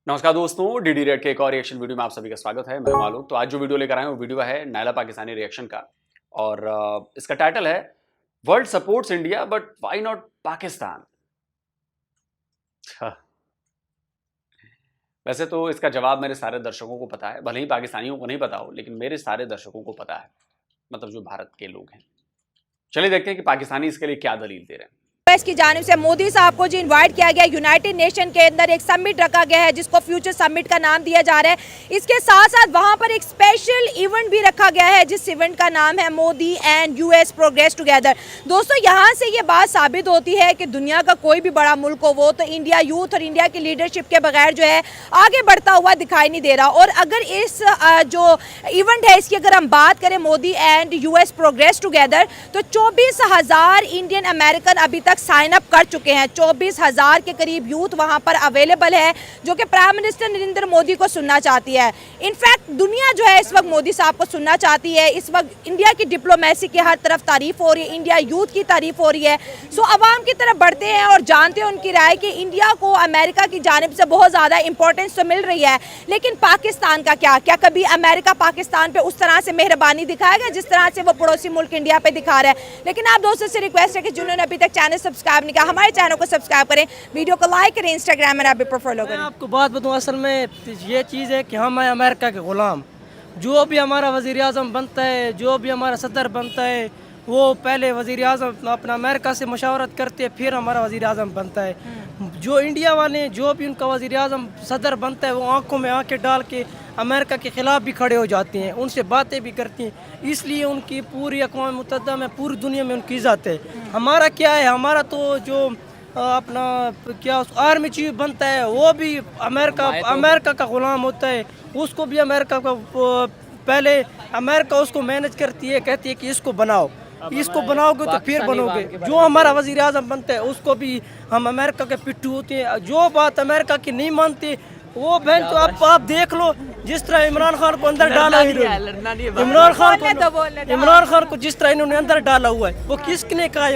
नमस्कार दोस्तों, DD red के एक और रिएक्शन वीडियो में आप सभी का स्वागत है। मैं मालूम तो आज जो वीडियो लेकर आए वो वीडियो है नायला पाकिस्तानी रिएक्शन का और इसका टाइटल है world supports India but why not Pakistan. वैसे तो इसका जवाब मेरे सारे दर्शकों को पता है, भले ही पाकिस्तानियों को नहीं पता हो, लेकिन मेरे सारे दर्शकों को पता है, मतलब जो भारत के लोग हैं। चलिए देखते हैं कि पाकिस्तानी इसके लिए क्या दलील दे रहे हैं। की जानिब से मोदी साहब को जो इनवाइट किया गया यूनाइटेड नेशन के अंदर एक समिट रखा गया है जिसको फ्यूचर समिट का नाम दिया जा रहा है। इसके साथ साथ वहां पर एक स्पेशल इवेंट भी रखा गया है जिस इवेंट का नाम है Modi and US progress together. दोस्तों, यहां से ये बात साबित होती है कि दुनिया का कोई भी बड़ा मुल्क हो वो तो इंडिया यूथ और इंडिया की लीडरशिप के बगैर जो है आगे बढ़ता हुआ दिखाई नहीं दे रहा। और अगर इस जो इवेंट है इसकी अगर हम बात करें Modi and US progress together, तो 24,000 इंडियन अमेरिकन अभी तक साइन अप कर चुके हैं। 24,000 के करीब यूथ वहां पर अवेलेबल है जो कि प्राइम मिनिस्टर नरेंद्र मोदी को सुनना चाहती है। इनफैक्ट दुनिया जो है इस वक्त मोदी साहब को सुनना चाहती है। इस वक्त इंडिया की डिप्लोमेसी की हर तरफ तारीफ हो रही है, इंडिया यूथ की तारीफ हो रही है। सो अवाम की तरफ बढ़ते हैं और जानते हैं उनकी राय कि इंडिया को अमेरिका की जानिब से बहुत ज़्यादा इंपॉर्टेंस तो मिल रही है, लेकिन पाकिस्तान का क्या कभी अमेरिका पाकिस्तान पे उस तरह से मेहरबानी दिखाएगा जिस तरह से वो पड़ोसी मुल्क इंडिया पे दिखा रहा है। लेकिन आप दोस्तों से रिक्वेस्ट है कि जिन्होंने अभी तक चैनल सब्सक्राइब नहीं किया, हमारे चैनल को सब्सक्राइब करें, वीडियो को लाइक करें, इंस्टाग्राम में आप भी फॉलो करें। आपको बात बताऊं, असल में ये चीज़ है कि हम हैं अमेरिका के ग़ुलाम। जो भी हमारा वज़ीर आज़म बनता है, जो भी हमारा सदर बनता है, वो पहले वज़ीर आज़म अपना अमेरिका से मशावरत करते हैं, फिर हमारा वज़ीर आज़म बनता है। जो इंडिया वाले जो भी उनका वज़ीर आज़म सदर बनता है वो आंखों में आंखें डाल के अमेरिका के ख़िलाफ़ भी खड़े हो जाते हैं, उनसे बातें भी करती हैं। इसलिए उनकी पूरी अक़वाम मुत्तहिदा में पूरी दुनिया में उनकी इज़्ज़त है। हमारा क्या है, हमारा तो जो अपना क्या आर्मी चीफ बनता है वो भी अमेरिका का ग़ुलाम होता है। उसको भी अमेरिका का पहले अमेरिका उसको मैनेज करती है, कहती है कि इसको बनाओ, इसको बनाओगे तो फिर बनोगे। जो हमारा वज़ीर आज़म बनता है उसको भी हम अमेरिका के पिट्ठू होते हैं। जो बात अमेरिका की नहीं मानते वो बहन तो आप देख लो, जिस तरह इमरान खान को अंदर डाला है, इमरान खान को जिस तरह इन्होंने अंदर डाला हुआ है वो किसने कहा?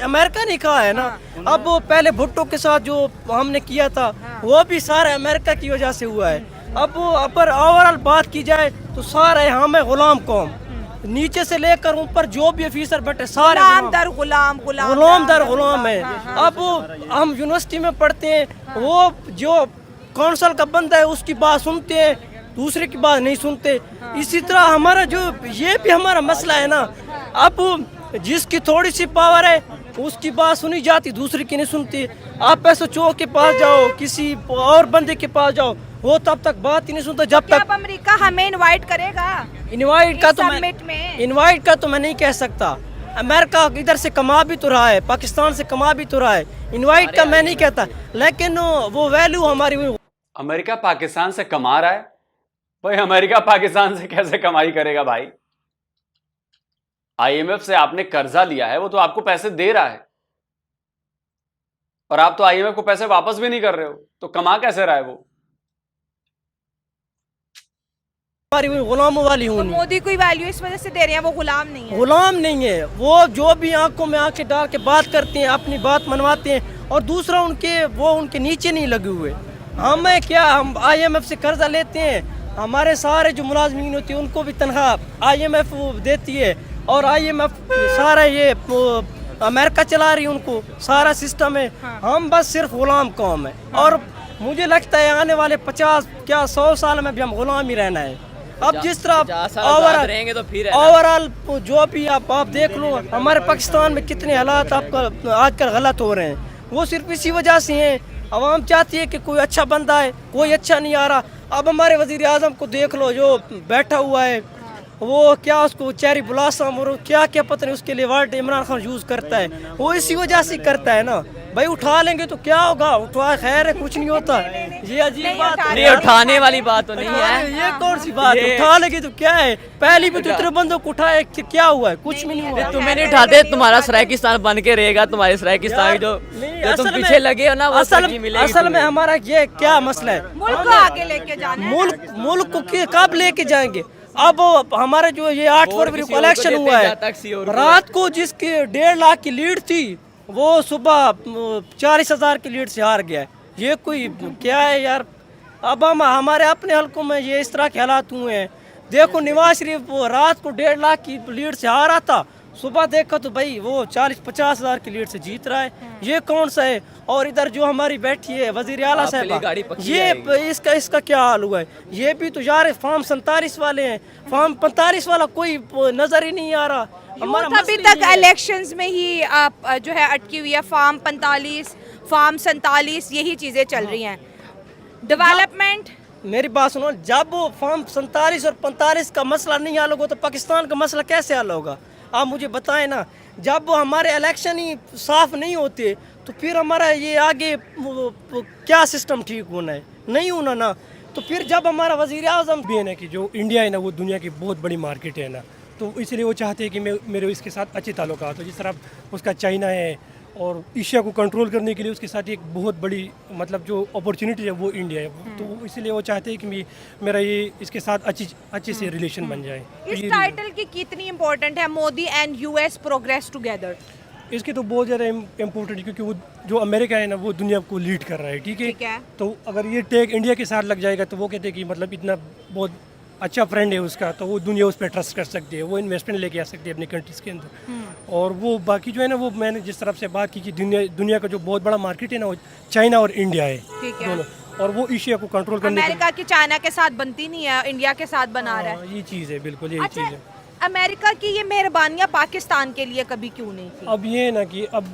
अमेरिका ने कहा है ना। अब वो पहले भुट्टो के साथ जो हमने किया था वो भी सारा अमेरिका की वजह से हुआ है। अब वो अपर ओवरऑल बात की जाए तो सारे हम है गुलाम कौम, नीचे से लेकर ऊपर जो भी ऑफिसर बैठे सारे गुलाम है। अब हम यूनिवर्सिटी में पढ़ते हैं, वो जो काउंसिल का बंदा है उसकी बात सुनते हैं, दूसरे की बात नहीं सुनते। इसी तरह हमारा जो ये भी हमारा मसला है ना, अब जिसकी थोड़ी सी पावर है उसकी बात सुनी जाती, दूसरे की नहीं सुनती। आप ऐसे चौक के पास जाओ, किसी और बंदे के पास जाओ, वो तब तक बात ही नहीं सुनता जब तक अमेरिका हमें इनवाइट करेगा। इनवाइट का तो मैं नहीं कह सकता। अमेरिका इधर से कमा भी तो रहा है, पाकिस्तान से कमा भी तो रहा है। इनवाइट का मैं नहीं कहता, लेकिन वो वैल्यू हमारी। अमेरिका पाकिस्तान से कमा रहा है भाई, अमेरिका पाकिस्तान से कैसे कमाई करेगा भाई? आईएमएफ से आपने कर्जा लिया है, वो तो आपको पैसे दे रहा है और आप तो आईएमएफ को पैसे वापस भी नहीं कर रहे हो, तो कमा कैसे रहा है वो? गुलामों वाली हूँ, मोदी कोई वैल्यू इस वजह से दे रहे हैं, वो गुलाम नहीं है। गुलाम नहीं है वो, जो भी आंखों में आंखें डाल के बात करते हैं, अपनी बात मनवाते हैं, और दूसरा उनके नीचे नहीं लगे हुए। हमें क्या, हम आईएमएफ से कर्जा लेते हैं, हमारे सारे जो मुलाजमीन होती है उनको भी तनख्वाह आईएमएफ देती है, और आईएमएफ सारा ये अमेरिका चला रही है, उनको सारा सिस्टम है। हम बस सिर्फ गुलाम कौम है, और मुझे लगता है आने वाले 50 क्या 100 साल में भी हम गुलाम ही रहना है। अब जिस तरह ओवरऑल जो भी आप देख लो, हमारे पाकिस्तान में कितने हालात आपका आजकल गलत हो रहे हैं, वो सिर्फ इसी वजह से हैं। अवाम चाहती है कि कोई अच्छा बंदा है, कोई अच्छा नहीं आ रहा। अब हमारे वज़ीर आज़म को देख लो जो बैठा हुआ है, वो क्या उसको चेरी ब्लॉसम और क्या क्या पता नहीं उसके लिए वर्ड इमरान खान यूज़ करता है, वो इसी वजह से करता है ना भाई। उठा लेंगे तो क्या होगा, उठवा खैर है, कुछ नहीं होता। ये अजीब बात नहीं, उठाने वाली बात तो नहीं है। ये कौन सी बात है? उठा लेंगे तो क्या है, पहली भी तो इतने बंदों को उठाए, क्या हुआ है? कुछ भी नहीं हुआ। तुम्हें नहीं उठाते, तुम्हारा सरायकिस्तान बन के रहेगा, तुम्हारे सरायकिस्तान जो तुम पीछे लगे हो ना, वो असल में हमारा ये क्या मसला है, मुल्क को आगे लेके जाना, मुल्क को कब लेके जाएंगे? अब हमारे जो ये 8 फरवरी को इलेक्शन हुआ है, रात को जिसकी 1.5 लाख की लीड थी वो सुबह 40,000 की लीड से हार गया है। ये कोई क्या है यार? अब हम हमारे अपने हलकों में ये इस तरह के हालात हुए हैं। देखो नवाज शरीफ वो रात को 1.5 लाख की लीड से हारा था, सुबह देखो तो भाई वो 40-50 हज़ार की लीड से जीत रहा है। ये कौन सा है? और इधर जो हमारी बैठी है वजीर आला आपके लिए गाड़ी साहब, पक्की ये इसका क्या हाल हुआ है? ये भी तो यार फॉर्म 47 वाले हैं, फॉर्म 45 वाला कोई नजर ही नहीं आ रहा। हमारा अभी मसला तक ये है। इलेक्शंस में ही आप जो है अटकी हुई है, फॉर्म 45, फॉर्म 47, यही चीजें चल रही हैं। डेवलपमेंट, मेरी बात सुनो, जब वो फॉर्म 47 और 45 का मसला नहीं हल होगा तो पाकिस्तान का मसला कैसे हल होगा? आप मुझे बताएं ना। जब वो हमारे इलेक्शन ही साफ नहीं होते तो फिर हमारा ये आगे वो क्या सिस्टम ठीक होना है? नहीं होना ना। तो फिर जब हमारा वजीर आज़म भी है ना कि जो इंडिया है ना वो दुनिया की बहुत बड़ी मार्केट है ना, तो इसलिए वो चाहते हैं कि मेरे इसके साथ अच्छे ताल्लुकात हो। जिस तरह उसका चाइना है और एशिया को कंट्रोल करने के लिए उसके साथ एक बहुत बड़ी मतलब जो अपॉर्चुनिटी है वो इंडिया है। तो इसलिए वो चाहते हैं कि मेरा ये इसके साथ अच्छे से रिलेशन बन जाए। तो इस ये टाइटल की कितनी इंपॉर्टेंट है, Modi and US progress together? इसके तो बहुत ज़्यादा इम्पोर्टेंट है क्योंकि वो जो अमेरिका है ना वो दुनिया को लीड कर रहा है, ठीक ठीक है। है। तो अगर ये टैग इंडिया के साथ लग जाएगा तो वो कहते हैं कि मतलब इतना बहुत अच्छा फ्रेंड है उसका, तो वो दुनिया उस पर ट्रस्ट कर सकती है, वो इन्वेस्टमेंट लेके आ सकती है अपनी कंट्रीज़ के अंदर। और वो बाकी जो है ना वो मैंने जिस तरफ से बात की कि दुनिया का जो बहुत बड़ा मार्केट है ना वो चाइना और इंडिया है, ठीक है। दोनों। और वो एशिया को कंट्रोल करने के अमेरिका की चाइना के साथ बनती नहीं है, इंडिया के साथ बना रहा है। हाँ, ये चीज़ है, बिल्कुल यही अच्छा, चीज़ है। अमेरिका की ये मेहरबानियां पाकिस्तान के लिए कभी क्यों नहीं थी? अब ये है ना कि अब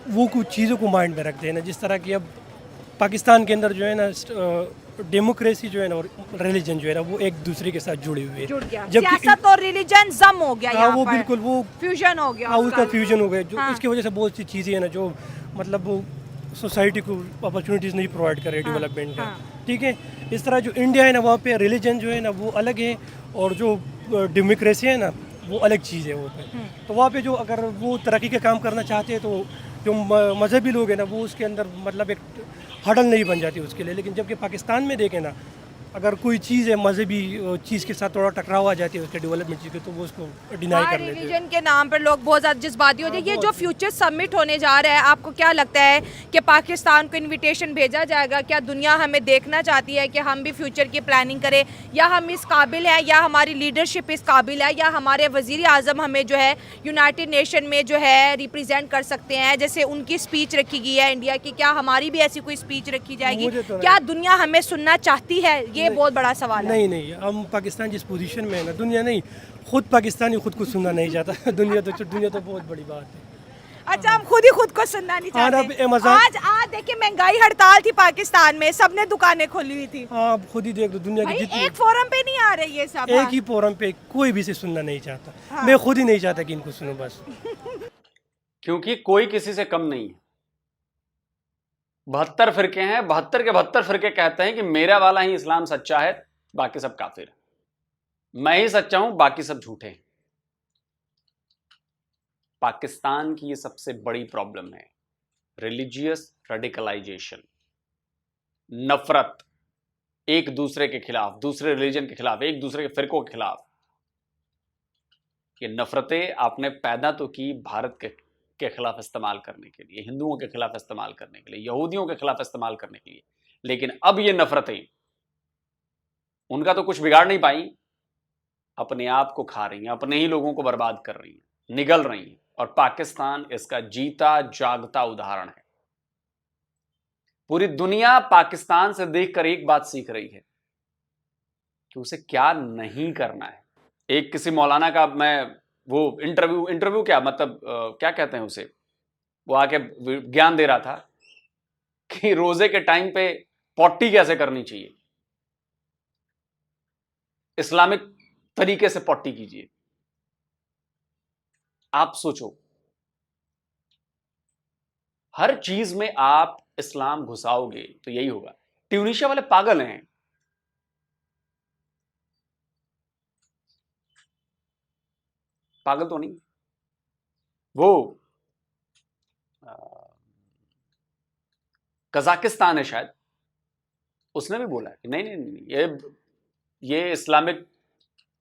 वो कुछ चीज़ों को माइंड में रखते हैं ना, जिस तरह की अब पाकिस्तान के अंदर जो है ना डेमोक्रेसी जो है ना और रिलीजन जो है ना वो एक दूसरे के साथ जुड़े हुए जुड़ गया, हैं। जबकि सियासत और रिलीजन जम हो गया हाँ, यहाँ वो पर। बिल्कुल वो फ्यूजन हो गया हाँ उसका उसका। फ्यूजन हो गया जो हाँ। इसकी वजह से बहुत सी चीज़ें हैं ना जो मतलब वो सोसाइटी को अपॉर्चुनिटीज़ नहीं प्रोवाइड कर रहे डेवलपमेंट का, हाँ। ठीक है। इस तरह जो इंडिया है ना वहाँ पे रिलीजन जो है ना वो अलग है और जो डेमोक्रेसी है ना वो अलग चीज़ है वो पे। तो वहाँ पे जो अगर वो तरक्की का काम करना चाहते हैं तो जो मजहबी लोग हैं ना वो उसके अंदर मतलब एक हडल नहीं बन जाती उसके लिए। लेकिन जबकि पाकिस्तान में देखें ना, अगर कोई चीज़ है मजहबी चीज़ के साथ थोड़ा टकराव आ जाती है उसके डेवलपमेंट चीज़ के, तो वो उसको डिनाई कर लेते हैं। रिलीजन के नाम पर लोग बहुत ज़्यादा जज्बाती होते हैं। ये जो फ्यूचर समिट होने जा रहा है, आपको क्या लगता है कि पाकिस्तान को इनविटेशन भेजा जाएगा? क्या दुनिया हमें देखना चाहती है कि हम भी फ्यूचर की प्लानिंग करें, या हम इस काबिल हैं, या हमारी लीडरशिप इस काबिल है, या हमारे वज़ीर आज़म हमें जो है यूनाइटेड नेशन में जो है रिप्रेजेंट कर सकते हैं? जैसे उनकी स्पीच रखी गई है इंडिया की, क्या हमारी भी ऐसी कोई स्पीच रखी जाएगी? मुझे तो क्या दुनिया हमें सुनना चाहती है? ये बहुत बड़ा सवाल है। नहीं, हम पाकिस्तान जिस पोजीशन में है ना, दुनिया नहीं, खुद पाकिस्तानी खुद को सुनना नहीं चाहता। दुनिया तो बहुत बड़ी बात है। अच्छा, हम खुद ही खुद को सुनना नहीं हाँ, अब चाहते। Amazon- आज देखिए महंगाई हड़ताल थी पाकिस्तान में, सबने दुकानें खोली हुई थी। हाँ, आप खुद ही देख लो दुनिया भाई की जितनी एक फोरम पे नहीं आ रही है सब। एक ही फोरम पे कोई भी से सुनना नहीं चाहता। हाँ। मैं खुद ही नहीं चाहता कि इनको सुनो बस। क्योंकि कोई किसी से कम नहीं है। 72 फिरके हैं, 72 के 72 फिरके कहते हैं कि मेरा वाला ही इस्लाम सच्चा है, बाकी सब काफिर। मैं ही सच्चा हूं, बाकी सब झूठे हैं। पाकिस्तान की ये सबसे बड़ी प्रॉब्लम है, रिलीजियस रेडिकलाइजेशन, नफरत, एक दूसरे के खिलाफ, दूसरे रिलीजन के खिलाफ, एक दूसरे के फिरकों के खिलाफ। ये नफरतें आपने पैदा तो की भारत के खिलाफ इस्तेमाल करने के लिए, हिंदुओं के खिलाफ इस्तेमाल करने के लिए, यहूदियों के खिलाफ इस्तेमाल करने के लिए, लेकिन अब ये नफरतें उनका तो कुछ बिगाड़ नहीं पाई, अपने आप को खा रही हैं, अपने ही लोगों को बर्बाद कर रही हैं, निगल रही हैं। और पाकिस्तान इसका जीता जागता उदाहरण है। पूरी दुनिया पाकिस्तान से देखकर एक बात सीख रही है कि उसे क्या नहीं करना है। एक किसी मौलाना का मैं वो इंटरव्यू क्या मतलब क्या कहते हैं उसे, वो आके ज्ञान दे रहा था कि रोजे के टाइम पे पॉटी कैसे करनी चाहिए, इस्लामिक तरीके से पॉटी कीजिए। आप सोचो, हर चीज में आप इस्लाम घुसाओगे तो यही होगा। ट्यूनीशिया वाले पागल हैं, पागल तो नहीं, वो कजाकिस्तान है शायद, उसने भी बोला कि नहीं, ये इस्लामिक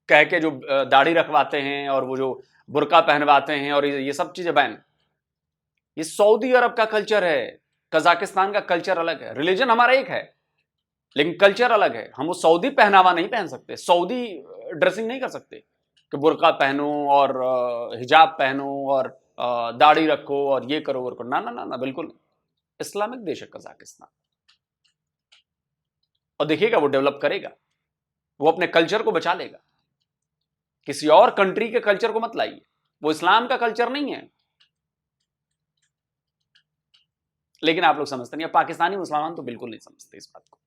कह के जो दाढ़ी रखवाते हैं और वो जो बुर्का पहनवाते हैं और ये सब चीजें बैन। ये सऊदी अरब का कल्चर है, कजाकिस्तान का कल्चर अलग है, रिलीजन हमारा एक है। लेकिन कल्चर अलग है। हम वो सऊदी पहनावा नहीं पहन सकते, सऊदी ड्रेसिंग नहीं कर सकते कि बुर्का पहनो और हिजाब पहनो और दाढ़ी रखो और ये करो वो करो। ना ना ना ना, बिल्कुल नहीं। इस्लामिक देश है कजाकिस्तान, और देखिएगा वो डेवलप करेगा, वो अपने कल्चर को बचा लेगा। किसी और कंट्री के कल्चर को मत लाइए, वो इस्लाम का कल्चर नहीं है। लेकिन आप लोग समझते नहीं, पाकिस्तानी मुसलमान तो बिल्कुल नहीं समझते इस बात को।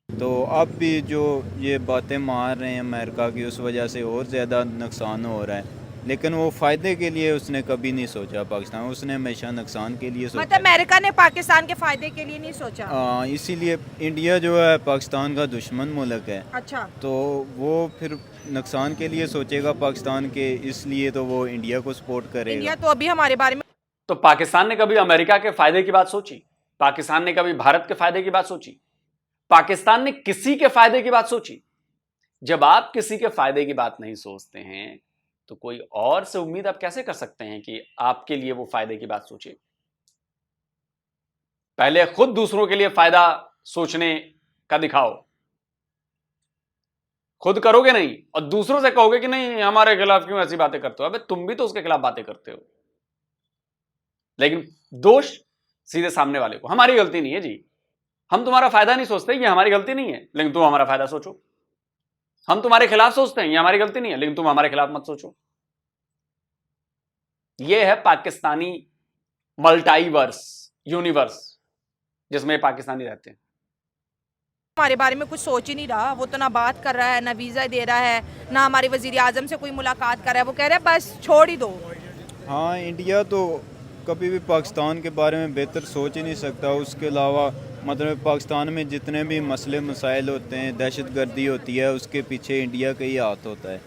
तो अब भी जो ये बातें मार रहे हैं अमेरिका की, उस वजह से और ज़्यादा नुकसान हो रहा है। लेकिन वो फ़ायदे के लिए उसने कभी नहीं सोचा पाकिस्तान, उसने हमेशा नुकसान के लिए सोचा। मतलब अमेरिका ने पाकिस्तान के फायदे के लिए नहीं सोचा। इसीलिए इंडिया जो है पाकिस्तान का दुश्मन मुल्क है, अच्छा, तो वो फिर नुकसान के लिए सोचेगा पाकिस्तान के, इसलिए तो वो इंडिया को सपोर्ट करेगा। इंडिया तो अभी हमारे बारे में, तो पाकिस्तान ने कभी अमेरिका के फायदे की बात सोची? पाकिस्तान ने कभी भारत के फायदे की बात सोची? पाकिस्तान ने किसी के फायदे की बात सोची? जब आप किसी के फायदे की बात नहीं सोचते हैं तो कोई और से उम्मीद आप कैसे कर सकते हैं कि आपके लिए वो फायदे की बात सोचे? पहले खुद दूसरों के लिए फायदा सोचने का दिखाओ। खुद करोगे नहीं और दूसरों से कहोगे कि नहीं हमारे खिलाफ क्यों ऐसी बातें करते हो। अबे तुम भी तो उसके खिलाफ बातें करते हो, लेकिन दोष सीधे सामने वाले को। हमारी गलती नहीं है जी, हम तुम्हारा फायदा नहीं सोचते, ये हमारी गलती नहीं है, लेकिन तुम हमारा फायदा सोचो। हम तुम्हारे खिलाफ सोचते हैं, ये हमारी गलती नहीं है, लेकिन तुम हमारे खिलाफ मत सोचो। ये है पाकिस्तानी मल्टाइवर्स यूनिवर्स, जिसमें पाकिस्तानी रहते हैं। हमारे बारे में कुछ सोच ही नहीं रहा। वो तो ना बात कर रहा है, ना वीज़ा दे रहा है, ना हमारे वजीर आजम से कोई मुलाकात कर रहा है। वो कह रहा है बस छोड़ ही दो। हाँ, इंडिया तो कभी भी पाकिस्तान के बारे में बेहतर सोच ही नहीं सकता। उसके अलावा मतलब पाकिस्तान में जितने भी मसले मसाइल होते हैं, दहशतगर्दी होती है, उसके पीछे इंडिया का ही हाथ होता है।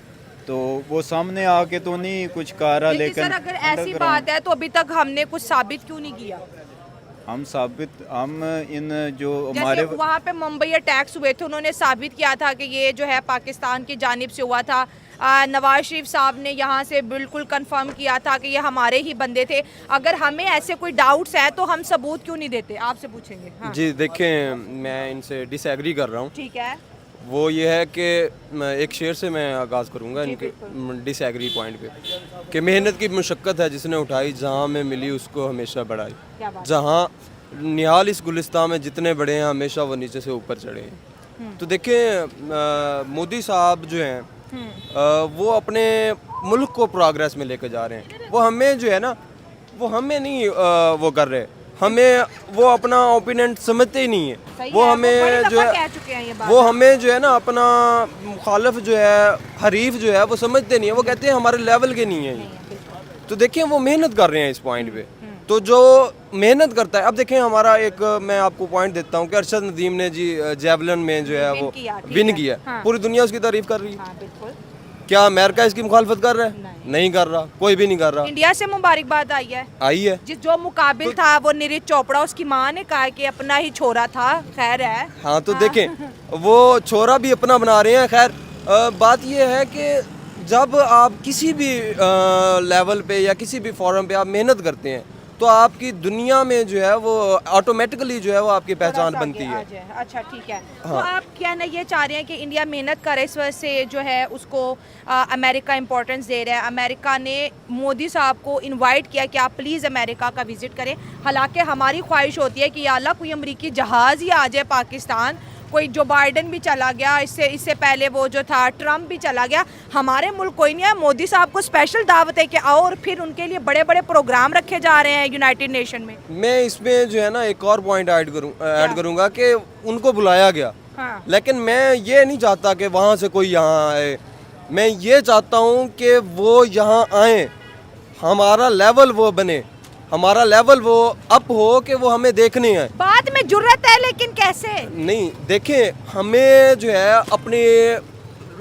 तो वो सामने आके तो नहीं कुछ कह रहा, लेकिन सर अगर ऐसी बात है तो अभी तक हमने कुछ साबित क्यों नहीं किया? हम इन जो जैसे हमारे वहाँ पे मुंबई अटैक्स हुए थे, उन्होंने साबित किया था कि ये जो है पाकिस्तान की जानिब से हुआ था। नवाज शरीफ साहब ने यहाँ से बिल्कुल कंफर्म किया था कि ये हमारे ही बंदे थे। अगर हमें ऐसे कोई डाउट्स है तो हम सबूत क्यों नहीं देते? आपसे पूछेंगे। हाँ। जी देखें, मैं इनसे डिसएग्री कर रहा हूँ। ठीक है, वो ये है कि एक शेर से मैं आगाज़ करूँगा इनके डिसएग्री पॉइंट पे, कि मेहनत की मशक्क़त है जिसने उठाई, जहाँ में मिली उसको हमेशा बढ़ाई। जहाँ निहाल इस गुलिस्तान में जितने बड़े हैं, हमेशा वो नीचे से ऊपर चढ़े हैं। तो देखें, मोदी साहब जो हैं वो अपने मुल्क को प्रोग्रेस में लेकर जा रहे हैं। वो हमें जो है ना, वो हमें नहीं वो कर रहे, हमें वो अपना ओपिनियन समझते ही नहीं है। वो हमें जो है, वो हमें जो है ना अपना मुखालिफ जो है, हरीफ जो है, वो समझते नहीं है। वो कहते हैं हमारे लेवल के नहीं है ये। तो देखिए वो मेहनत कर रहे हैं इस पॉइंट पे। तो जो मेहनत करता है, अब देखें हमारा एक मैं आपको पॉइंट देता हूँ कि अरशद नदीम ने जी जेवलिन में जो है वो विन किया। हाँ। पूरी दुनिया उसकी तारीफ कर रही है। हाँ, बिल्कुल। क्या अमेरिका इसकी मुखालफत कर रहा है? नहीं कर रहा, कोई भी नहीं कर रहा। इंडिया से मुबारकबाद आई है। आई है। जिस जो मुकाबिल था वो नीरज चोपड़ा, उसकी माँ ने कहा कि अपना ही छोरा था। खैर है। हाँ, तो देखें वो छोरा भी अपना बना रहे हैं। खैर बात ये है कि जब आप किसी भी लेवल पे या किसी भी फॉरम पे आप मेहनत करते हैं तो आपकी दुनिया में जो है वो ऑटोमेटिकली जो है वो आपकी पहचान बनती है। अच्छा, ठीक है। हाँ। तो आप कहना ये चाह रहे हैं कि इंडिया मेहनत करे, इस वजह से जो है उसको अमेरिका इंपॉर्टेंस दे रहा है। अमेरिका ने मोदी साहब को इनवाइट किया कि आप प्लीज़ अमेरिका का विजिट करें। हालांकि हमारी ख्वाहिश होती है कि या अल्लाह कोई अमरीकी जहाज़ ही आ जाए पाकिस्तान। कोई जो बाइडन भी चला गया, इससे पहले वो जो था ट्रम्प भी चला गया। हमारे मुल्क कोई नहीं है। मोदी साहब को स्पेशल दावत है कि आओ, और फिर उनके लिए बड़े बड़े प्रोग्राम रखे जा रहे हैं यूनाइटेड नेशन में। मैं इसमें जो है ना एक और पॉइंट ऐड करूँगा कि उनको बुलाया गया। हाँ। लेकिन मैं ये नहीं चाहता कि वहाँ से कोई यहाँ आए। मैं ये चाहता हूँ कि वो यहाँ आए, हमारा लेवल वो बने, हमारा लेवल वो अप हो कि वो हमें देखने हैं। बात में जुर्रत है, लेकिन कैसे? नहीं, देखें हमें जो है अपने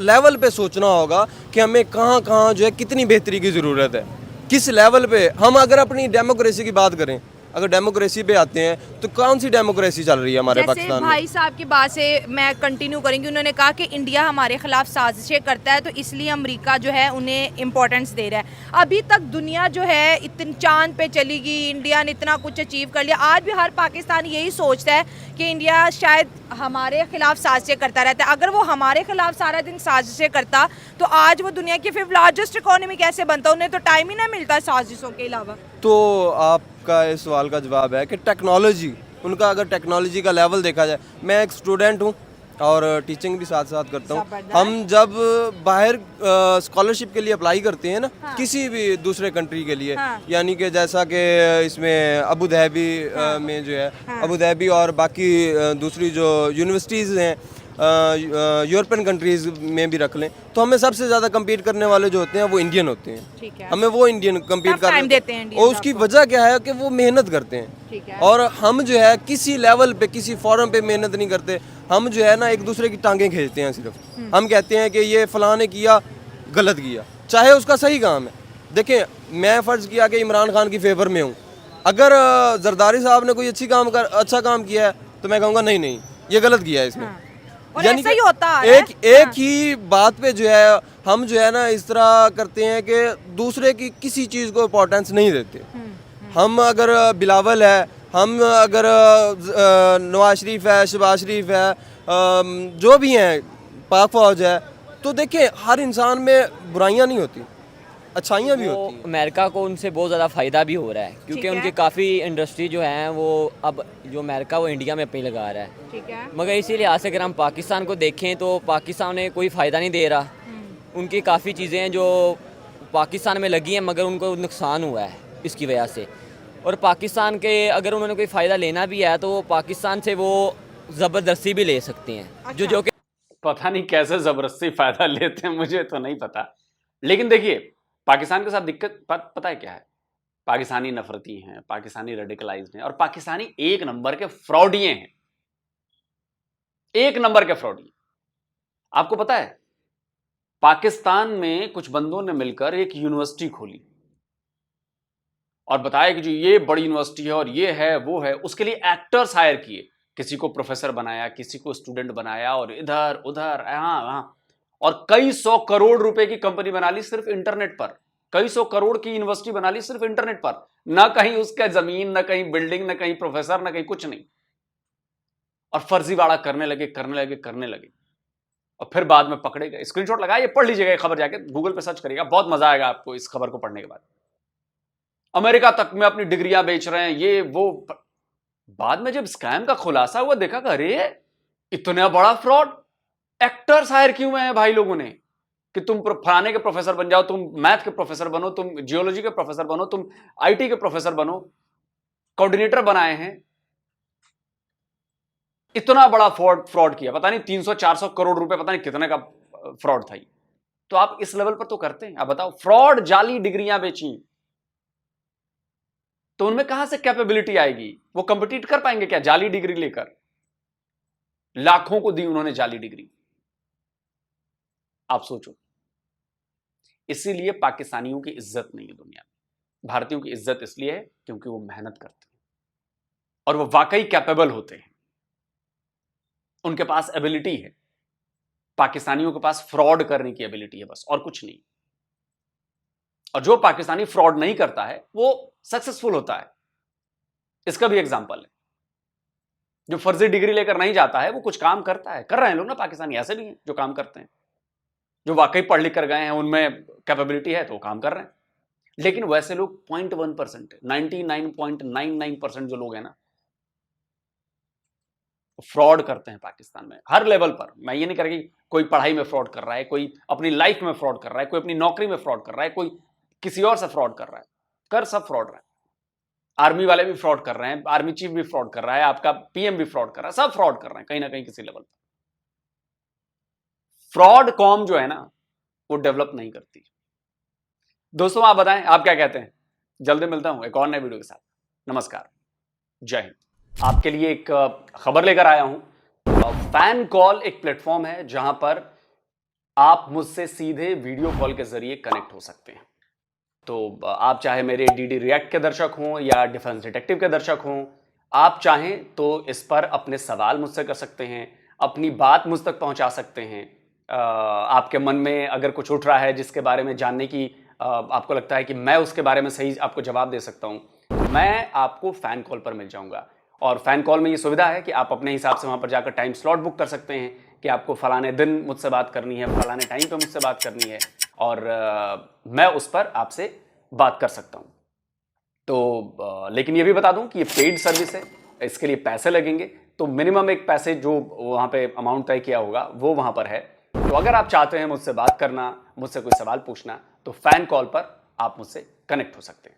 लेवल पे सोचना होगा कि हमें कहाँ कहाँ जो है कितनी बेहतरी की ज़रूरत है, किस लेवल पे। हम अगर अपनी डेमोक्रेसी की बात करें अगर डेमोक्रेसी पे आते हैं तो कौन सी डेमोक्रेसी चल रही है हमारे जैसे पाकिस्तान में? भाई साहब की बात से मैं कंटिन्यू करेंगी, उन्होंने कहा कि इंडिया हमारे खिलाफ साजिशें करता है तो इसलिए अमेरिका जो है उन्हें इम्पोर्टेंस दे रहा है। अभी तक दुनिया जो है इतनी चांद पे चली गई, इंडिया ने इतना कुछ अचीव कर लिया, आज भी हर पाकिस्तानी यही सोचता है कि इंडिया शायद हमारे खिलाफ साजिशें करता रहता है। अगर वो हमारे खिलाफ सारा दिन साजिशें करता तो आज वो दुनिया की 5th लार्जेस्ट इकोनॉमी कैसे बनता? उन्हें तो टाइम ही ना मिलता साजिशों के अलावा। तो आपका इस सवाल का जवाब है कि टेक्नोलॉजी, उनका अगर टेक्नोलॉजी का लेवल देखा जाए, मैं एक स्टूडेंट हूँ और टीचिंग भी साथ साथ करता हूँ। हम जब बाहर स्कॉलरशिप के लिए अप्लाई करते हैं ना, किसी भी दूसरे कंट्री के लिए, यानी कि जैसा कि इसमें अबू धाबी में जो है, अबू धाबी और बाकी दूसरी जो यूनिवर्सिटीज़ हैं यूरोपियन कंट्रीज में भी रख लें, तो हमें सबसे ज़्यादा कम्पीट करने वाले जो होते हैं वो इंडियन होते हैं। ठीक है। हमें वो इंडियन कम्पीट टाइम देते हैं और उसकी वजह क्या है कि वो मेहनत करते हैं। ठीक है। और हम जो है किसी लेवल पे, किसी फॉरम पे मेहनत नहीं करते। हम जो है ना एक दूसरे की टांगें खींचते हैं सिर्फ। हम कहते हैं कि ये फलां ने किया, गलत किया, चाहे उसका सही काम है। देखें, मैं फ़र्ज़ किया कि इमरान खान की फेवर में हूँ, अगर जरदारी साहब ने कोई अच्छा काम किया है तो मैं कहूँगा नहीं नहीं ये गलत किया है इसने। और यानी ऐसा ही होता है। एक ही बात पे जो है हम जो है ना इस तरह करते हैं कि दूसरे की किसी चीज़ को इम्पोर्टेंस नहीं देते। हम अगर बिलावल है, हम अगर नवाज शरीफ है, शहबाज शरीफ है, जो भी हैं, पाक फौज है, तो देखिए हर इंसान में बुराइयां नहीं होती, अच्छाइयाँ भी होती हैं। अमेरिका को उनसे बहुत ज़्यादा फ़ायदा भी हो रहा है क्योंकि उनकी काफ़ी इंडस्ट्री जो है वो अब जो अमेरिका वो इंडिया में अपनी लगा रहा है। ठीक है। मगर इसी लिहाज से अगर हम पाकिस्तान को देखें तो पाकिस्तान ने कोई फ़ायदा नहीं दे रहा। उनकी काफ़ी चीज़ें हैं जो पाकिस्तान में लगी हैं मगर उनको नुकसान हुआ है इसकी वजह से। और पाकिस्तान के अगर उन्होंने कोई फ़ायदा लेना भी है तो पाकिस्तान से वो ज़बरदस्ती भी ले सकते हैं। अच्छा। जो कि पता नहीं कैसे जबरदस्ती फायदा लेते हैं, मुझे तो नहीं पता। लेकिन देखिए पाकिस्तान के साथ दिक्कत पता है क्या है? पाकिस्तानी नफरती हैं, पाकिस्तानी रेडिकलाइज्ड हैं और पाकिस्तानी एक नंबर के फ्रॉडिये हैं। एक नंबर के फ्रॉडिये। आपको पता है पाकिस्तान में कुछ बंदों ने मिलकर एक यूनिवर्सिटी खोली और बताया कि जो ये बड़ी यूनिवर्सिटी है और ये है वो है, उसके लिए एक्टर्स हायर किए, किसी को प्रोफेसर बनाया, किसी को स्टूडेंट बनाया और इधर उधर यहां वहां, और कई 100 करोड़ रुपए की कंपनी बना ली सिर्फ इंटरनेट पर। कई 100 करोड़ की यूनिवर्सिटी बना ली सिर्फ इंटरनेट पर, ना कहीं उसका जमीन, ना कहीं बिल्डिंग, ना कहीं प्रोफेसर, ना कहीं कुछ नहीं। और फर्जीवाड़ा करने लगे और फिर बाद में पकड़े गए। स्क्रीनशॉट लगाइए, पढ़ लीजिएगा खबर, जाके गूगल पे सर्च करिएगा, बहुत मजा आएगा आपको इस खबर को पढ़ने के बाद। अमेरिका तक में अपनी डिग्रियां बेच रहे हैं, ये वो। बाद में जब स्कैम का खुलासा हुआ, देखा अरे इतना बड़ा फ्रॉड, एक्टर्स हायर किए हुए हैं भाई लोगों ने कि तुम फलाने के प्रोफेसर बन जाओ, तुम मैथ के प्रोफेसर बनो, तुम जियोलॉजी के प्रोफेसर बनो, तुम आईटी के प्रोफेसर बनो, कोऑर्डिनेटर बनाए हैं। इतना बड़ा फ्रॉड किया, पता नहीं 300-400 करोड़ रुपए, पता नहीं कितने का फ्रॉड था। तो आप इस लेवल पर तो करते हैं। आप बताओ, फ्रॉड, जाली डिग्रियां बेची, तो उनमें कहां से कैपेबिलिटी आएगी? वो कंपीट कर पाएंगे क्या जाली डिग्री लेकर? लाखों को दी उन्होंने जाली डिग्री। आप सोचो। इसीलिए पाकिस्तानियों की इज्जत नहीं है दुनिया में। भारतीयों की इज्जत इसलिए है क्योंकि वो मेहनत करते हैं और वो वाकई कैपेबल होते हैं, उनके पास एबिलिटी है। पाकिस्तानियों के पास फ्रॉड करने की एबिलिटी है बस, और कुछ नहीं। और जो पाकिस्तानी फ्रॉड नहीं करता है वो सक्सेसफुल होता है। इसका भी एग्जांपल है। जो फर्जी डिग्री लेकर नहीं जाता है वो कुछ काम करता है। कर रहे हैं लोग ना, पाकिस्तानी ऐसे भी हैं जो काम करते हैं, जो वाकई पढ़ लिख कर गए हैं, उनमें कैपेबिलिटी है तो वो काम कर रहे हैं। लेकिन वैसे लोग 0.1% है। 99.99% जो लोग हैं ना, फ्रॉड करते हैं पाकिस्तान में हर लेवल पर। मैं ये नहीं कर रही कोई पढ़ाई में फ्रॉड कर रहा है, कोई अपनी लाइफ में फ्रॉड कर रहा है, कोई अपनी नौकरी में फ्रॉड कर रहा है, कोई किसी और से फ्रॉड कर रहा है। कर सब फ्रॉड रहा है। आर्मी वाले भी फ्रॉड कर रहे हैं, आर्मी चीफ भी फ्रॉड कर रहा है, आपका पीएम भी फ्रॉड कर रहा है, सब फ्रॉड कर रहे हैं कहीं ना कहीं किसी लेवल पर। फ्रॉड कॉम जो है ना वो डेवलप नहीं करती। दोस्तों आप बताएं, आप क्या कहते हैं? जल्दी मिलता हूं एक और नए वीडियो के साथ। नमस्कार, जय हिंद। आपके लिए एक खबर लेकर आया हूं। फैन कॉल एक प्लेटफॉर्म है जहां पर आप मुझसे सीधे वीडियो कॉल के जरिए कनेक्ट हो सकते हैं। तो आप चाहे मेरे डीडी रिएक्ट के दर्शक हों या डिफेंस डिटेक्टिव के दर्शक हों, आप चाहें तो इस पर अपने सवाल मुझसे कर सकते हैं, अपनी बात मुझ तक पहुंचा सकते हैं। आपके मन में अगर कुछ उठ रहा है जिसके बारे में जानने की आपको लगता है कि मैं उसके बारे में सही आपको जवाब दे सकता हूं, तो मैं आपको फैन कॉल पर मिल जाऊंगा। और फैन कॉल में ये सुविधा है कि आप अपने हिसाब से वहां पर जाकर टाइम स्लॉट बुक कर सकते हैं कि आपको फलाने दिन मुझसे बात करनी है, फलाने टाइम पे मुझसे बात करनी है, और मैं उस पर आपसे बात कर सकता हूं। तो लेकिन ये भी बता दूं कि ये पेड सर्विस है, इसके लिए पैसे लगेंगे। तो मिनिमम एक पैसे जो वहां पे अमाउंट तय किया होगा वो वहां पर है। तो अगर आप चाहते हैं मुझसे बात करना, मुझसे कोई सवाल पूछना, तो फैन कॉल पर आप मुझसे कनेक्ट हो सकते हैं।